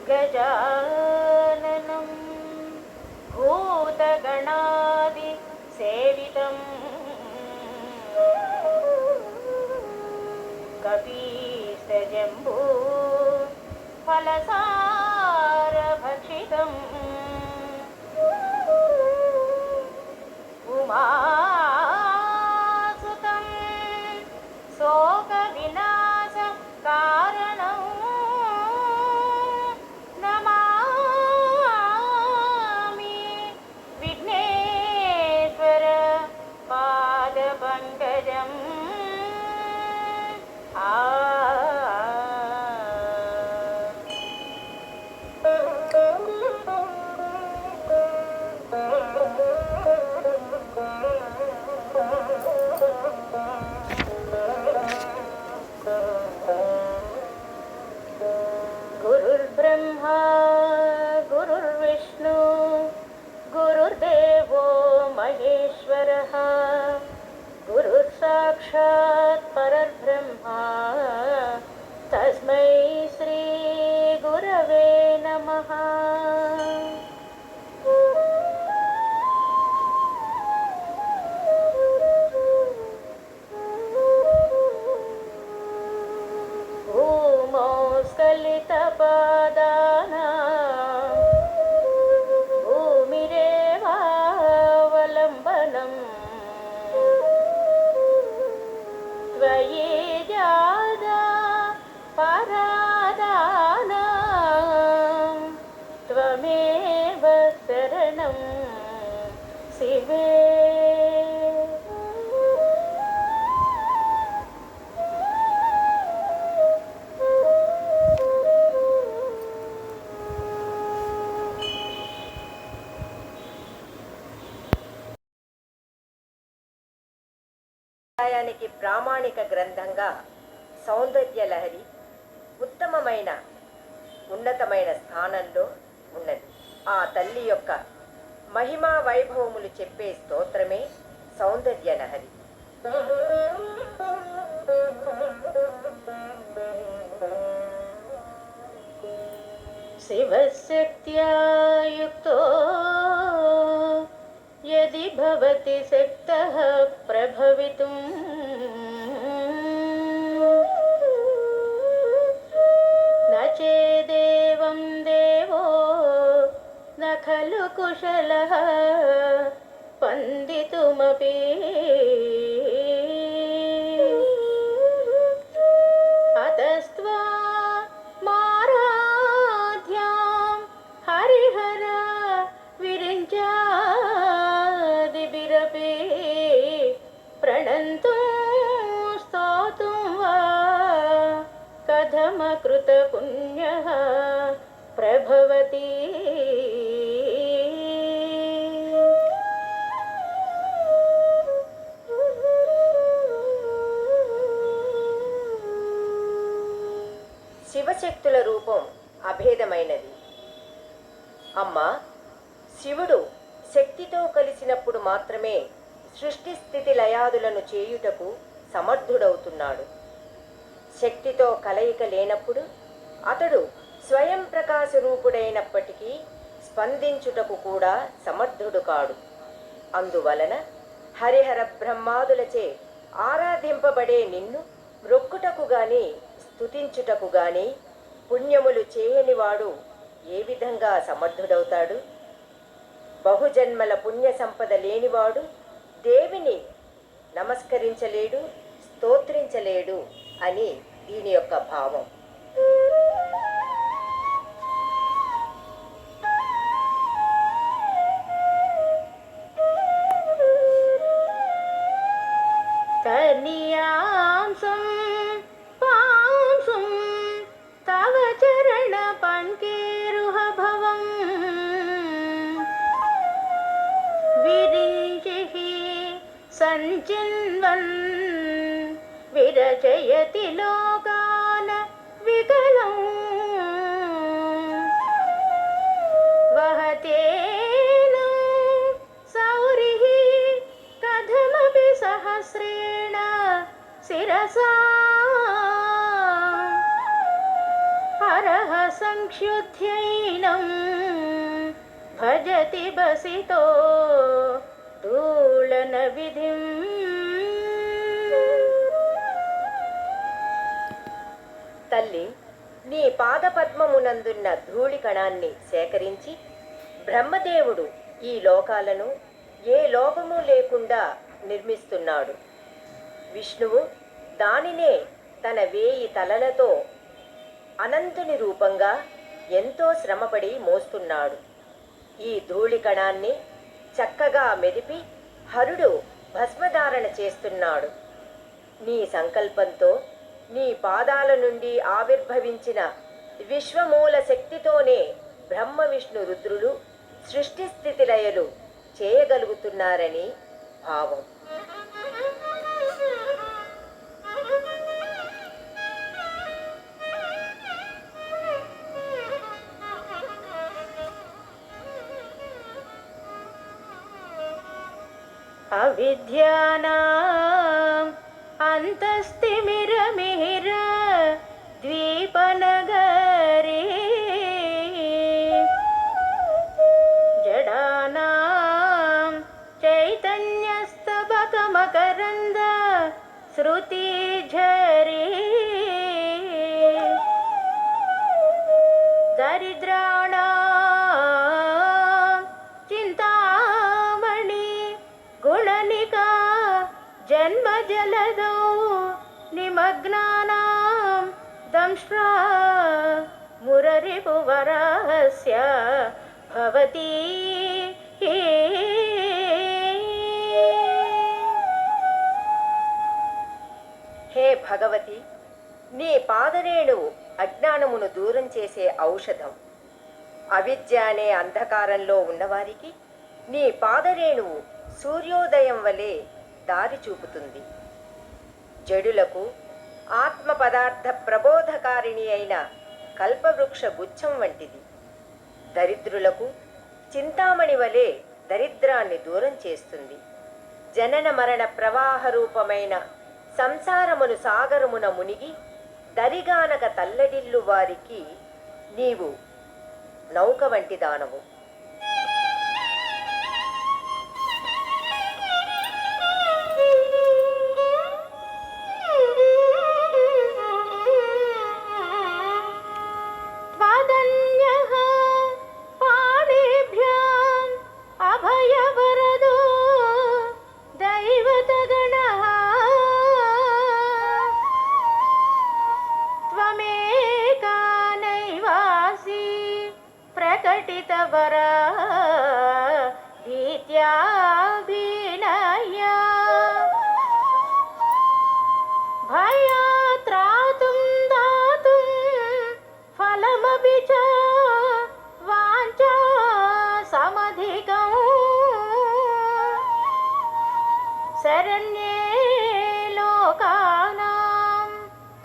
गजाननं भूतगणादि सेवितं कपीशजम्बू फलसारभक्षितम् उमासुतं शोकविनाश कारणं नमामि विघ्नेश्वर पादपङ्कजम्। गुरुर्ब्रह्मा गुरुर्विष्णु गुरुर्देवो महेश्वरः गुरुर्साक्षात् परब्रह्मा तस्मै श्री गुरवे नमः। भूमौस्खलितपादानां भूमिरेवावलम्बनम् त्वयि जादा परादानां त्वमेव शरणं शिवे। ప్రామాణిక గ్రంథంగా సౌందర్య లహరి ఉత్తమమైన ఉన్నతమైన స్థానంలో ఉన్నది. ఆ తల్లి యొక్క మహిమా వైభవములు చెప్పే స్తోత్రమే సౌందర్య లహరి. శివశక్త్యా యుక్తో यदि भवति शक्तः प्रभवितुं न चेदेवं देवो न खलु कुशलः स्पन्दितुमपि। अतस्त्वा माराध्यां हरिहर विरिञ्चा प्रणन्तुं स्तोतुं वा कथमकृतपुण्यः प्रभवति। శివశక్తుల రూపం అభేదమైనది. అమ్మా, శివుడు శక్తితో కలిసినప్పుడు మాత్రమే సృష్టి స్థితి లయాదులను చేయుటకు సమర్థుడవుతున్నాడు. శక్తితో కలయిక లేనప్పుడు అతడు స్వయం ప్రకాశ రూపుడైనప్పటికీ స్పందించుటకు కూడా సమర్థుడు కాడు. అందువలన హరిహర బ్రహ్మాదులచే ఆరాధింపబడే నిన్ను మ్రొక్కుటకు గాని స్తుతించుటకు గాని పుణ్యములు చేయనివాడు ఏ విధంగా సమర్థుడవుతాడు? బహుజన్మల పుణ్య సంపద లేనివాడు దేవిని నమస్కరించలేడు, స్తోత్రించలేడు అని దీని యొక్క భావం. కన్యాంసం పాంసుం తవ చరణ పంకేరుహ భవం విరించిః సంచిన్వన్ విరచయతి లోకాన వికలం వహతేనం సౌరిః కథమపి సహస్రేణ శిరసా హరః సంక్షుధ్యైనం భజతి బసితో దూళన విధిం. తల్లి, నీ పాదపద్మమునందున్న ధూళి కణాన్ని సేకరించి బ్రహ్మదేవుడు ఈ లోకాలను ఏ లోపము లేకుండా నిర్మిస్తున్నాడు. విష్ణువు దానినే తన 1000 తలలతో అనంతుని రూపంగా ఎంతో శ్రమపడి మోస్తున్నాడు. ఈ ధూళి కణాన్ని చక్కగా మెదిపి హరుడు భస్మధారణ చేస్తున్నాడు. నీ సంకల్పంతో నీ పాదాల నుండి ఆవిర్భవించిన విశ్వమూల శక్తితోనే బ్రహ్మ విష్ణు రుద్రులు సృష్టి స్థితి లయలు చేయగలుగుతున్నారని భావం. అవిద్యానాం అంతస్తిమిరమిహిర ద్వీపనగరే జడానాం చైతన్యస్తబకమకరంద శృతిఝరే దరిద్రాణాం చింతామణి గుణనికా జన్మజలదౌ నిమగ్నానాం దంష్ట్రా మురరిపువరాహస్య భవతి. హే భగవతి, నీ పాదరేణువు అజ్ఞానమును దూరం చేసే ఔషధం. అవిద్య అనే అంధకారంలో ఉన్నవారికి నీ పాదరేణువు సూర్యోదయం వలె దారి చూపుతుంది. జడులకు ఆత్మ పదార్థ ప్రబోధకారిణి అయిన కల్పవృక్ష గుచ్ఛం వంటిది. దరిద్రులకు చింతామణి వలె దరిద్రాన్ని దూరం చేస్తుంది. జనన మరణ ప్రవాహ రూపమైన సంసారమును సాగరమున మునిగి దరిగానక తల్లడిల్లు వారికి నీవు నౌక వంటి దానవు. త్వదన్యః పాణిభ్యాం అభయవరదో దైవతగణః త్వమేకా నైవాసి ప్రకటితవరా భీత్యాభినయ భయాత్రాతుం దాతుం ఫలమపి చ వాంఛా సమధికం శరణ్యే లోకానాం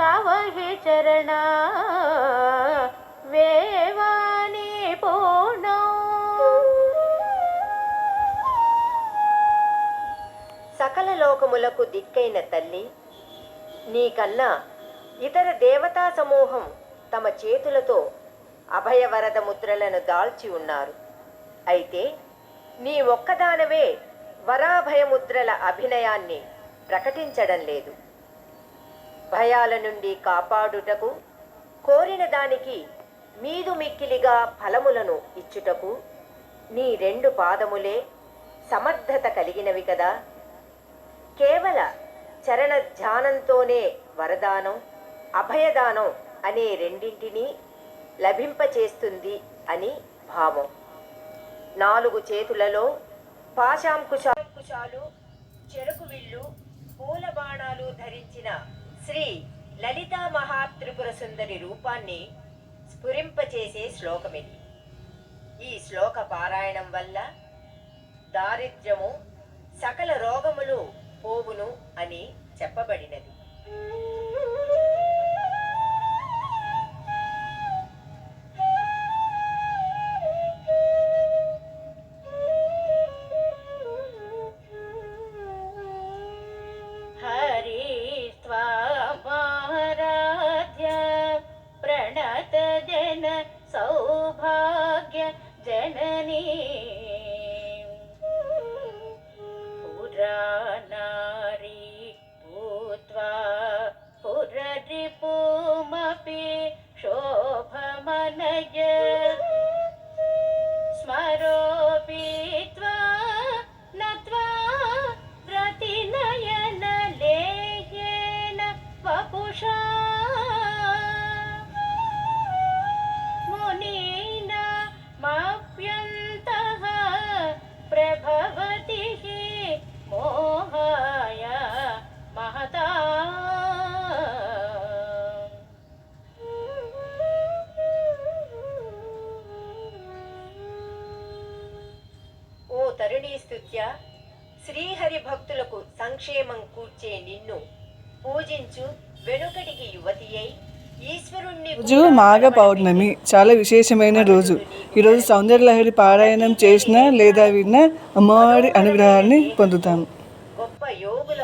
తవ హి చరణా వేవాని పూర్ణౌ. సకల లోకములకు దిక్కైన తల్లి, నీకన్నా ఇతర దేవతా సమూహం తమ చేతులతో అభయవరద ముద్రలను దాల్చి ఉన్నారు. అయితే నీ ఒక్కదానవే వరాభయముద్రల అభినయాన్ని ప్రకటించడం లేదు. భయాల నుండి కాపాడుటకు, కోరిన దానికి మీదు మిక్కిలిగా ఫలములను ఇచ్చుటకు నీ 2 పాదములే సమర్థత కలిగినవి కదా. కేవల చరణ ధ్యానంతోనే వరదానం, అభయదానం అనే రెండింటినీ లభింపచేస్తుంది అని భావం. 4 చేతులలో పాశాంకుశాలు, చెరుకు విల్లు, పూల బాణాలు ధరించిన శ్రీ లలితా మహాత్రిపుర సుందరి రూపాన్ని స్ఫురింపచేసే శ్లోకమిది. ఈ శ్లోక పారాయణం వల్ల దారిద్ర్యము, సకల రోగములు పోవును అని చెప్పబడినది. హరిస్త్వామారాధ్య ప్రణత జన సౌభాగ్య జననీ పురానారీ భూత్వా పురరిపుమపి శోభమనయ స్మరోపిత్వా నత్వా రతినయన లేహేన వపుషా మునీనామప్యంతః ప్రభవతి మోహాయ మహతా. ఓ తరుణీ స్తుత్య, శ్రీహరి భక్తులకు సంక్షేమం కూర్చే నిన్ను పూజించు వెనుకటికి యువతి అయి ఈశ్వరుణ్ణి రోజు మాఘ పౌర్ణమి చాలా విశేషమైన రోజు. ఈరోజు సౌందర్యలహరి పారాయణం చేసిన లేదా విన్న అమ్మవారి అనుగ్రహాన్ని పొందుతాము. గొప్ప యోగుల